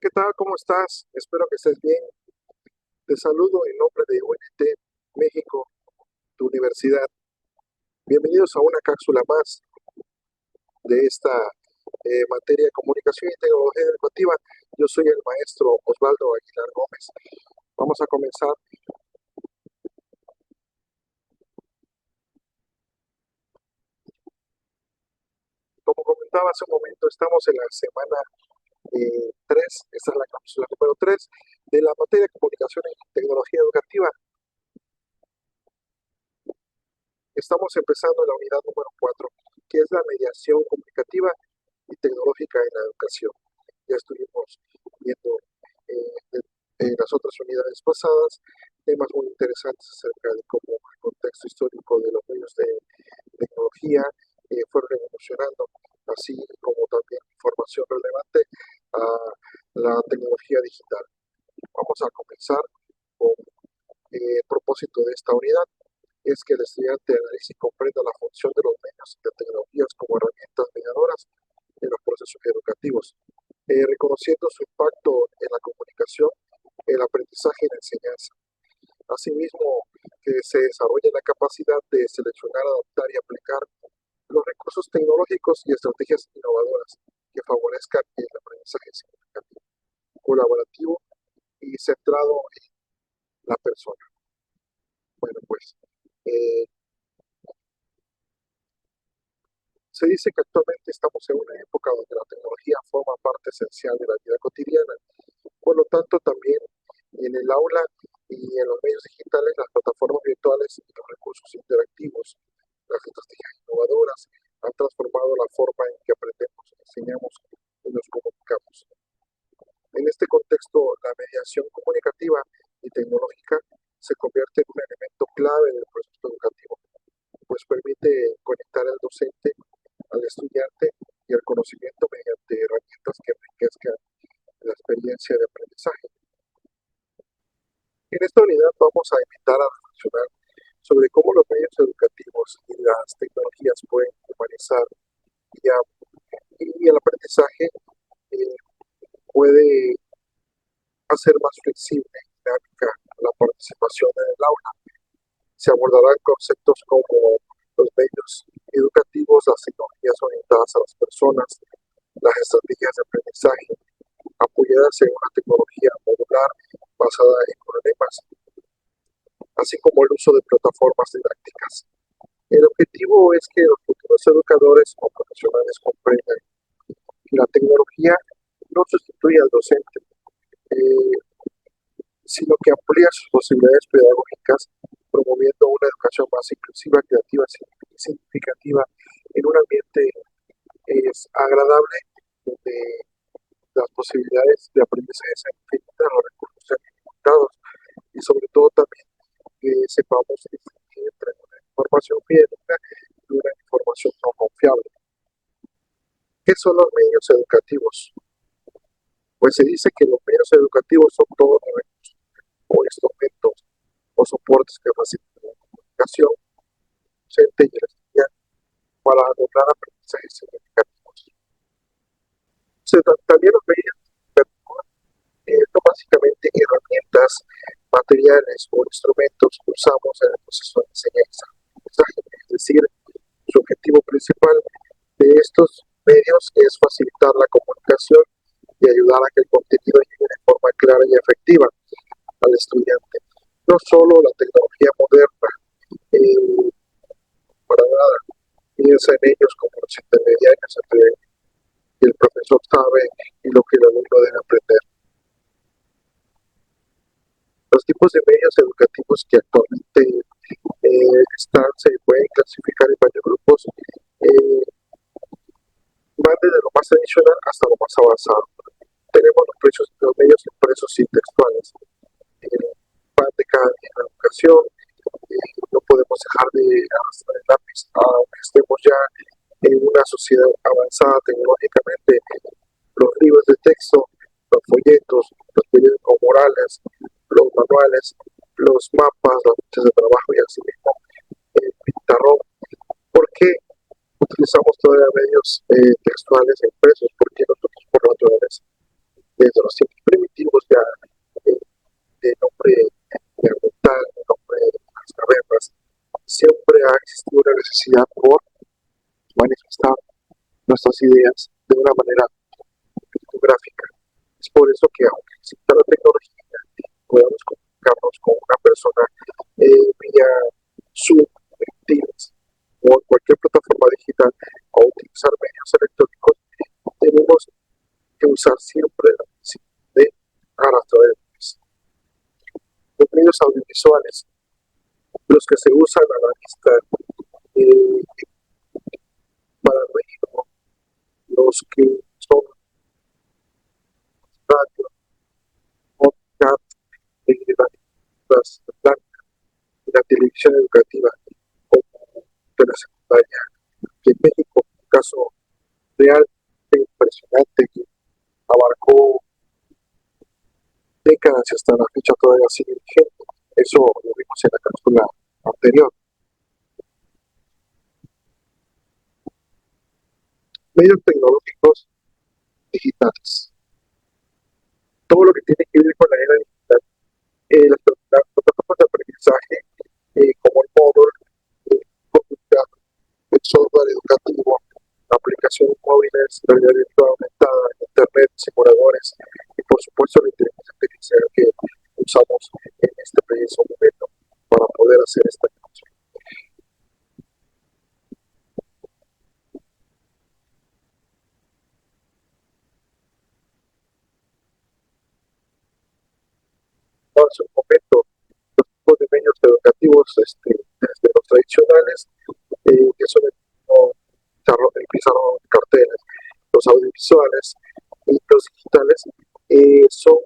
¿Qué tal? ¿Cómo estás? Espero que estés bien. Te saludo en nombre de UNT México, tu universidad. Bienvenidos a una cápsula más de esta materia de comunicación y tecnología educativa. Yo soy el maestro Osvaldo Aguilar Gómez. Vamos a comenzar. Como comentaba hace un momento, estamos en la semana 3, esta es la cápsula número 3 de la materia de comunicación y tecnología educativa. Estamos empezando la unidad número 4, que es la mediación comunicativa y tecnológica en la educación. Ya estuvimos viendo en las otras unidades pasadas temas muy interesantes acerca de cómo el contexto histórico de los medios de tecnología fueron evolucionando, así como también información relevante a la tecnología digital. Vamos a comenzar con el propósito de esta unidad, es que el estudiante analice y comprenda la función de los medios de tecnologías como herramientas mediadoras en los procesos educativos, reconociendo su impacto en la comunicación, el aprendizaje y la enseñanza. Asimismo, que se desarrolle la capacidad de seleccionar, adaptar y aplicar los recursos tecnológicos y estrategias innovadoras que favorezcan el aprendizaje significativo, colaborativo y centrado en la persona. Bueno, pues eh, se dice que actualmente estamos en una época donde la tecnología forma parte esencial de la vida cotidiana. Por lo tanto, también en el aula y en los medios digitales, las plataformas virtuales y los recursos interactivos, las estrategias innovadoras han transformado la forma en que aprendemos, enseñamos y nos comunicamos. En este contexto, la mediación comunicativa y tecnológica se convierte en un elemento clave del proceso educativo, pues permite conectar al docente, al estudiante y al conocimiento mediante herramientas que enriquezcan la experiencia de aprendizaje. En esta unidad vamos a invitar a reflexionar sobre cómo los medios educativos y las tecnologías pueden humanizar y el aprendizaje eh, puede hacer más flexible y dinámica la participación en el aula. Se abordarán conceptos como los medios educativos, las tecnologías orientadas a las personas, las estrategias de aprendizaje, apoyadas en una tecnología modular basada en problemas, así como el uso de plataformas didácticas. El objetivo es que los futuros educadores o profesionales comprendan que la tecnología no sustituye al docente, eh, sino que amplía sus posibilidades pedagógicas, promoviendo una educación más inclusiva, creativa y significativa en un ambiente agradable donde las posibilidades de aprendizaje sean infinitas, los recursos sean limitados y sobre todo también que sepamos distinguir entre una información fidedigna y una información no confiable. ¿Qué son los medios educativos? Pues se dice que los medios educativos son todos los recursos o instrumentos o soportes que facilitan la comunicación docente y el estudiante para lograr aprendizajes significativos. También los medios educativos son básicamente herramientas, materiales o instrumentos que usamos en el proceso de enseñanza. Es decir, su objetivo principal de estos medios es facilitar la comunicación y ayudar a que el contenido llegue de forma clara y efectiva al estudiante. No solo la tecnología moderna, para nada, piensa en ellos como los intermediarios entre el profesor sabe y lo que el alumno debe aprender. Los tipos de medios educativos que actualmente se pueden clasificar en varios grupos, van desde lo más tradicional hasta lo más avanzado. Tenemos los medios impresos y textuales, van de cada día en la educación, no podemos dejar de arrastrar el lápiz, aunque estemos ya en una sociedad avanzada tecnológicamente, los libros de texto, los folletos, los periódicos morales, los manuales, los mapas, las fichas de trabajo y así mismo el pizarrón. ¿Por qué utilizamos todavía medios textuales e impresos? Porque nosotros por naturaleza, desde los tiempos ha existido una necesidad por manifestar nuestras ideas de una manera pictográfica. Es por eso que aunque exista la tecnología, podamos comunicarnos con una persona vía Zoom, Teams o en cualquier plataforma digital o utilizar medios electrónicos, tenemos que usar siempre la necesidad de arrastrar los medios audiovisuales, los que se usan a la vista eh, para reírnos, los que son radio, podcast, las la televisión educativa como de la secundaria, que en México un caso realmente impresionante que abarcó décadas y hasta la fecha todavía sigue vigente. Eso lo vimos en la cápsula anterior. Medios tecnológicos digitales. Todo lo que tiene que ver con la era digital, las plataformas de aprendizaje como el Moodle, el software educativo, aplicaciones móviles, realidad virtual aumentada, internet, simuladores y por supuesto la inteligencia artificial que usamos en este preciso momento para poder hacer esta conexión. Hace un momento, los tipos de medios educativos, desde los tradicionales, que son el pizarrón, carteles, los audiovisuales y los digitales, son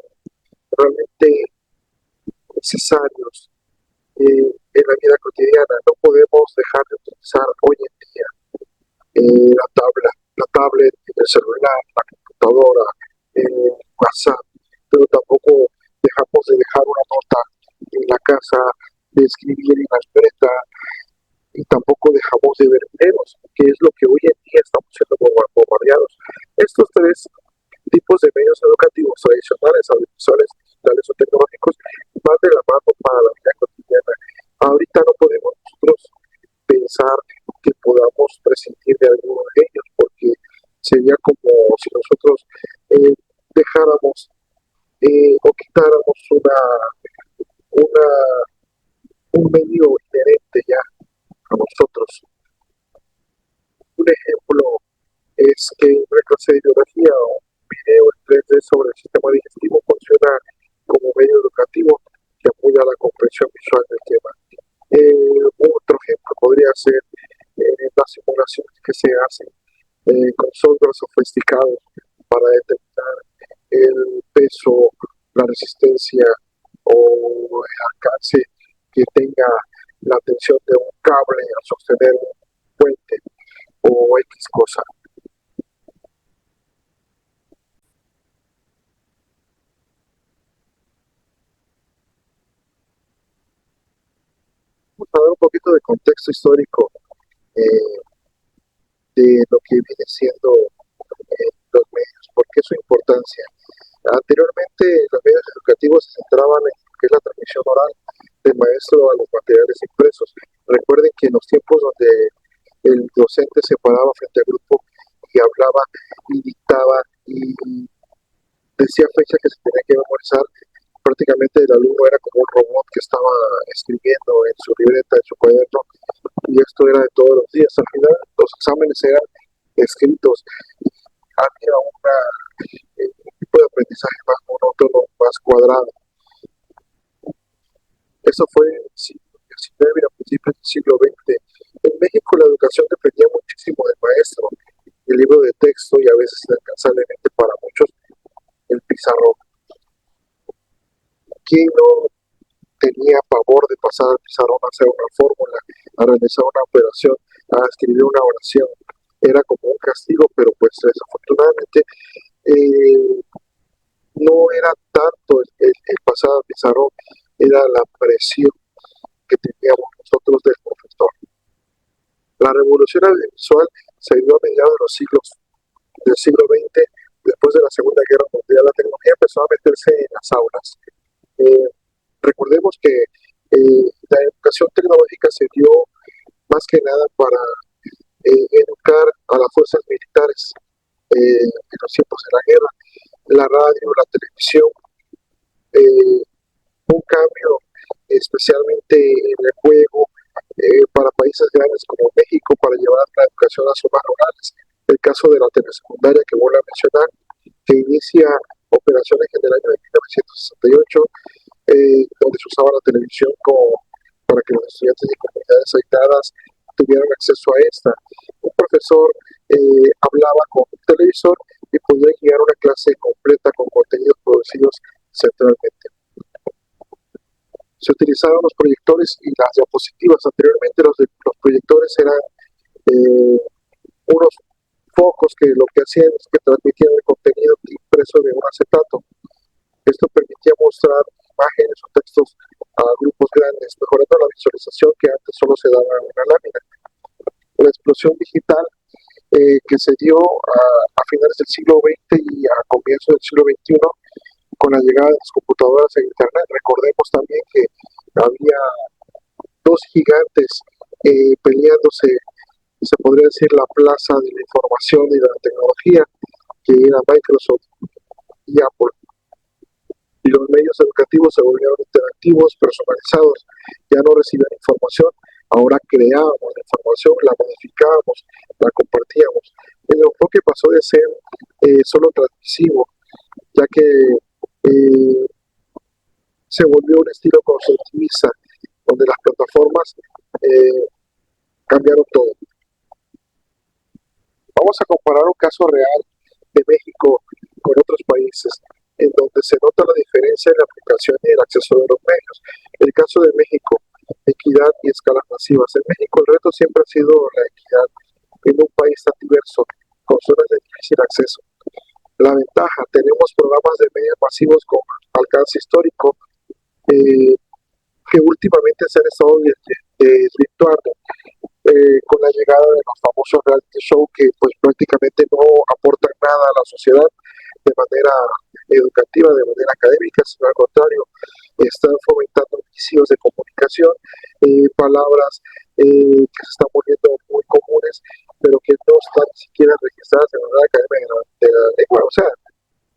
realmente necesarios en la vida cotidiana. No podemos dejar de utilizar hoy en día la tablet, el celular, la computadora, WhatsApp, pero tampoco dejamos de dejar una nota en la casa, de escribir en la libreta y tampoco dejamos de ver videos, que es lo que hoy en día estamos siendo bombardeados. Estos tres tipos de medios educativos tradicionales, audiovisuales, digitales o tecnológicos van de la mano para la vida cotidiana. Ahorita no podemos nosotros pensar que podamos prescindir de alguno de ellos, porque sería como si nosotros dejáramos o quitáramos una, un medio inherente ya a nosotros. Un ejemplo es que una clase de biología o un video en 3D sobre el sistema digestivo funciona como medio educativo que apoya la comprensión visual del tema. Otro ejemplo podría ser las simulaciones que se hacen con software sofisticados para determinar el peso, la resistencia o el alcance que tenga la tensión de un cable a sostener un puente o X cosa. Vamos a dar un poquito de contexto histórico eh, de lo que viene siendo los medios, por qué su importancia. Anteriormente, los medios educativos se centraban en lo que es la transmisión oral del maestro a los materiales impresos. Recuerden que en los tiempos donde el docente se paraba frente al grupo y hablaba y dictaba y decía fechas que se tenía que memorizar, prácticamente el alumno era como un robot que estaba escribiendo en su libreta, en su cuaderno, y esto era de todos los días. Al final, los exámenes eran escritos y había un tipo de aprendizaje más monótono, más cuadrado. Eso fue en el siglo XIX y a principios del siglo XX. En México la educación dependía muchísimo del maestro, el libro de texto y a veces inalcanzablemente para muchos el pizarrón. ¿Quién no tenía pavor de pasar al pizarrón a hacer una fórmula, a realizar una operación, a escribir una oración? Era como un castigo, pero pues desafortunadamente eh, no era tanto el pasar al pizarrón, era la presión que teníamos nosotros del profesor. La revolución audiovisual se dio a mediados de los siglos del siglo XX, después de la Segunda Guerra Mundial. La tecnología empezó a meterse en las aulas. Recordemos que la educación tecnológica se dio más que nada para educar a las fuerzas militares en los tiempos de la guerra, la radio, la televisión, eh, un cambio especialmente en el juego para países grandes como México para llevar la educación a zonas rurales. El caso de la telesecundaria que vuelvo a mencionar, que inicia operaciones en el año de 1968, donde se usaba la televisión para que los estudiantes de comunidades aisladas tuvieran acceso a esta. Un profesor hablaba con un televisor y podía guiar una clase completa con contenidos producidos centralmente. Se utilizaban los proyectores y las diapositivas. Anteriormente los proyectores eran unos focos que lo que hacían es que transmitían el contenido impreso de un acetato. Esto permitía mostrar imágenes o textos a grupos grandes, mejorando la visualización que antes solo se daba en una lámina. La explosión digital que se dio a finales del siglo XX y a comienzos del siglo XXI con la llegada de las computadoras e Internet. Recordemos también que había dos gigantes peleándose, se podría decir, la plaza de la información y de la tecnología, que era Microsoft y Apple. Y los medios educativos se volvieron interactivos, personalizados, ya no recibían información, ahora creábamos la información, la modificábamos, la compartíamos. El enfoque pasó de ser solo transmisivo, ya que se volvió un estilo constructivista, donde las plataformas cambiaron todo. Vamos a comparar un caso real de México con otros países, en donde se nota la diferencia en la aplicación y el acceso de los medios. El caso de México, equidad y escalas masivas. En México el reto siempre ha sido la equidad en un país tan diverso, con zonas de difícil acceso. La ventaja, tenemos programas de medios masivos con alcance histórico que últimamente se han estado desvirtuando con la llegada de los famosos reality show que pues prácticamente no aportan nada a la sociedad de manera educativa, de manera académica, sino al contrario, están fomentando vicios de comunicación, palabras que se están volviendo muy comunes, pero que no están ni siquiera registradas en la academia de la lengua. O sea,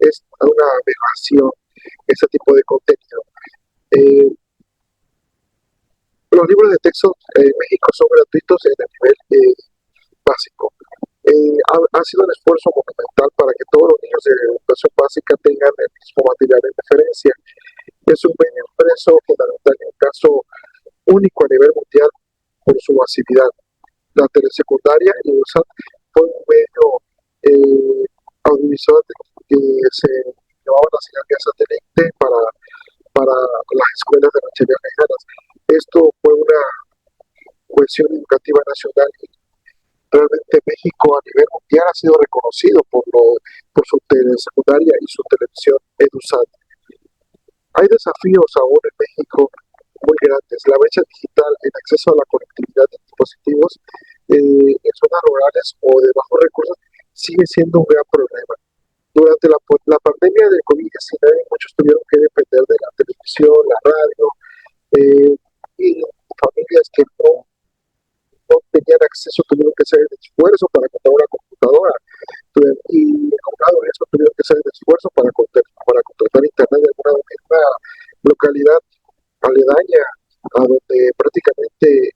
es una aberración ese tipo de contenido. Los libros de texto en México son gratuitos en el nivel básico. Ha sido un esfuerzo monumental para que todos los niños de educación básica tengan el mismo material de referencia. Es un medio impreso fundamental en un caso único a nivel mundial por su masividad. La telesecundaria y USA fue un medio audiovisual que se llevaba la señal vía satélite para las escuelas de rancherías lejanas. Esto fue una cohesión educativa nacional y realmente México a nivel mundial ha sido reconocido por su telesecundaria y su televisión EduSat. Hay desafíos aún en México muy grandes. La brecha digital, el acceso a la conectividad de dispositivos en zonas rurales o de bajos recursos sigue siendo un gran problema. Durante la pandemia del COVID-19 muchos tuvieron que depender de la televisión, la radio y familias que no tenían acceso, tuvieron que hacer el esfuerzo para comprar una computadora y comprado eso tuvieron que hacer el esfuerzo para contratar internet en una localidad aledaña a donde prácticamente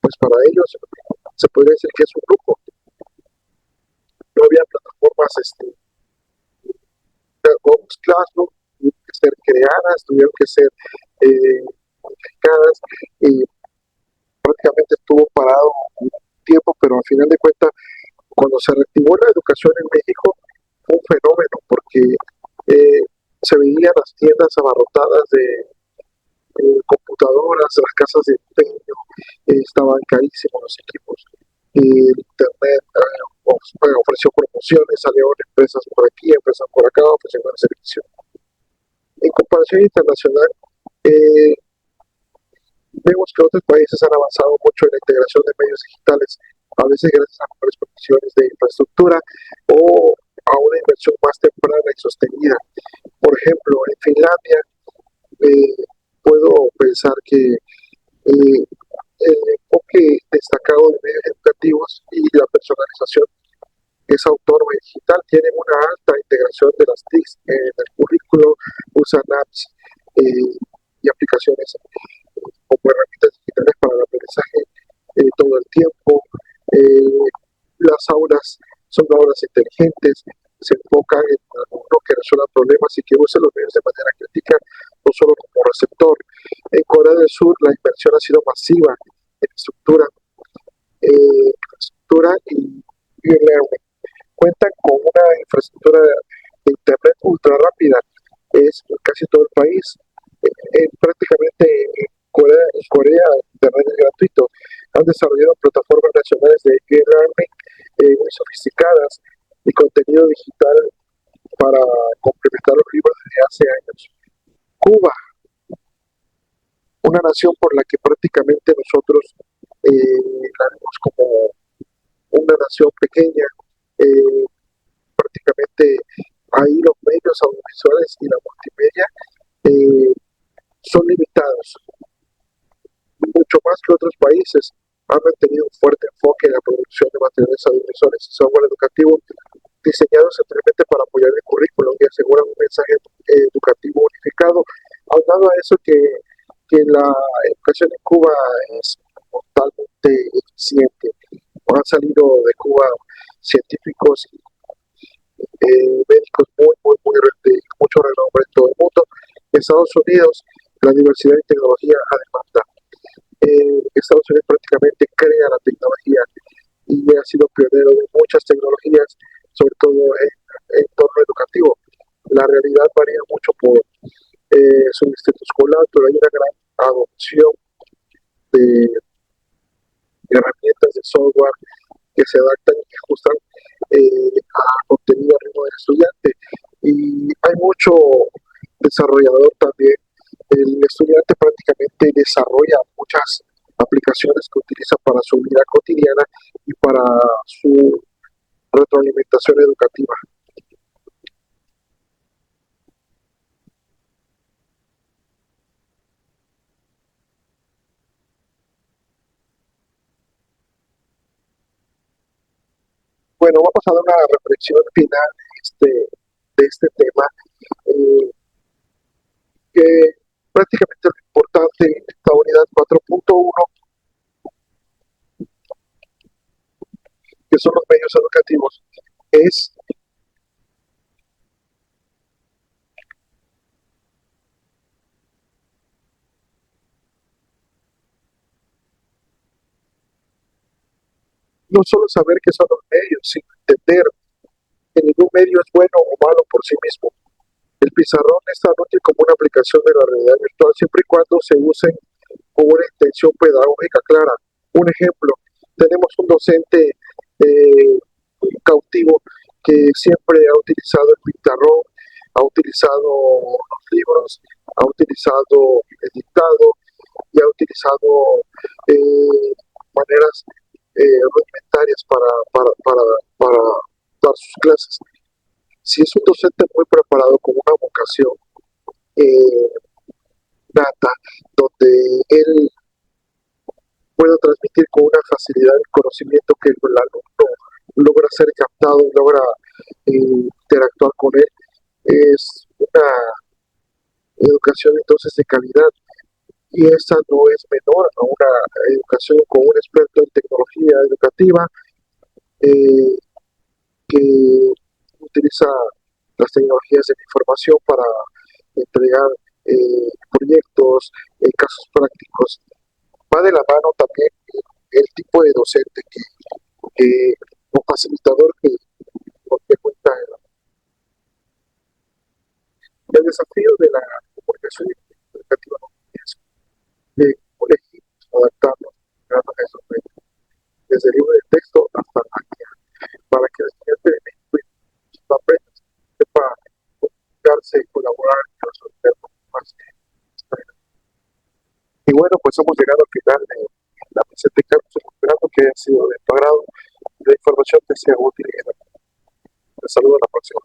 pues para ellos se podría decir que es un grupo. No había plataformas Classroom, tuvieron que ser creadas, tuvieron que ser modificadas y prácticamente estuvo parado un tiempo, pero al final de cuentas, cuando se reactivó la educación en México, fue un fenómeno, porque se veían las tiendas abarrotadas de computadoras, las casas de empeño, estaban carísimos los equipos. El internet ofreció promociones, salieron empresas por aquí, empresas por acá, ofreciendo el servicio. En comparación internacional, vemos que otros países han avanzado mucho en la integración de medios digitales, a veces gracias a mejores condiciones de infraestructura o a una inversión más temprana y sostenida. Por ejemplo, en Finlandia puedo pensar que el enfoque de destacado de medios educativos y la personalización es autónoma y digital, tienen una alta integración de las TICs en el currículo, usan apps y aplicaciones como herramientas digitales para el aprendizaje todo el tiempo. Eh, las aulas son aulas inteligentes, se enfocan en alumno que resuelva problemas y que use los medios de manera crítica, no solo como receptor. En Corea del Sur la inversión ha sido masiva en infraestructura y learning. Cuentan con una infraestructura de internet ultra rápida, es en casi todo el país. Prácticamente en Corea internet es gratuito. Han desarrollado plataformas nacionales de e-learning muy sofisticadas y contenido digital para complementar los libros desde hace años. Cuba, una nación por la que prácticamente nosotros la vemos como una nación pequeña, prácticamente ahí los medios audiovisuales y la multimedia eh, son limitados, mucho más que otros países. Han mantenido un fuerte enfoque en la producción de materiales audiovisuales y software educativo diseñados simplemente para apoyar el currículum y asegurar un mensaje educativo unificado. Aunado a eso que la educación en Cuba es totalmente eficiente. Han salido de Cuba científicos y médicos muy de mucho renombre en todo el mundo. En Estados Unidos, la diversidad y tecnología a demanda. Estados Unidos prácticamente crea la tecnología y ha sido pionero de muchas tecnologías, sobre todo en entorno educativo. La realidad varía mucho por su distrito escolar, pero hay una gran adopción de herramientas de software que se adaptan y que ajustan a contenido al ritmo del estudiante. Y hay mucho desarrollador también. El estudiante prácticamente desarrolla muchas aplicaciones que utiliza para su vida cotidiana y para su retroalimentación educativa. Bueno, vamos a dar una reflexión final de este tema, eh, que prácticamente lo importante en esta unidad 4.1, que son los medios educativos, es no solo saber qué son los medios, sino entender que ningún medio es bueno o malo por sí mismo. El pizarrón es tan útil como una aplicación de la realidad virtual siempre y cuando se usen con una intención pedagógica clara. Un ejemplo, tenemos un docente cautivo que siempre ha utilizado el pizarrón, ha utilizado los libros, ha utilizado el dictado y ha utilizado maneras rudimentarias para dar sus clases. Si es un docente muy preparado con una vocación eh, nata, donde él pueda transmitir con una facilidad el conocimiento que el alumno logra ser captado, logra interactuar con él, es una educación entonces de calidad. Y esa no es menor a una educación con un experto en tecnología educativa eh, que utiliza las tecnologías de la información para entregar proyectos, casos prácticos. Va de la mano también el tipo de docente que o facilitador que cuenta el desafío de la comunicación educativa es de elegir, adaptarnos a esos medios, desde el libro de texto hasta la guía, para que el estudiante de México aprenda, sepa comunicarse, colaborar y resolver problemas. Y bueno, pues hemos llegado al final de la presente Carlos, esperando que haya sido de tu agrado y la información te sea útil. Te saludo a la próxima.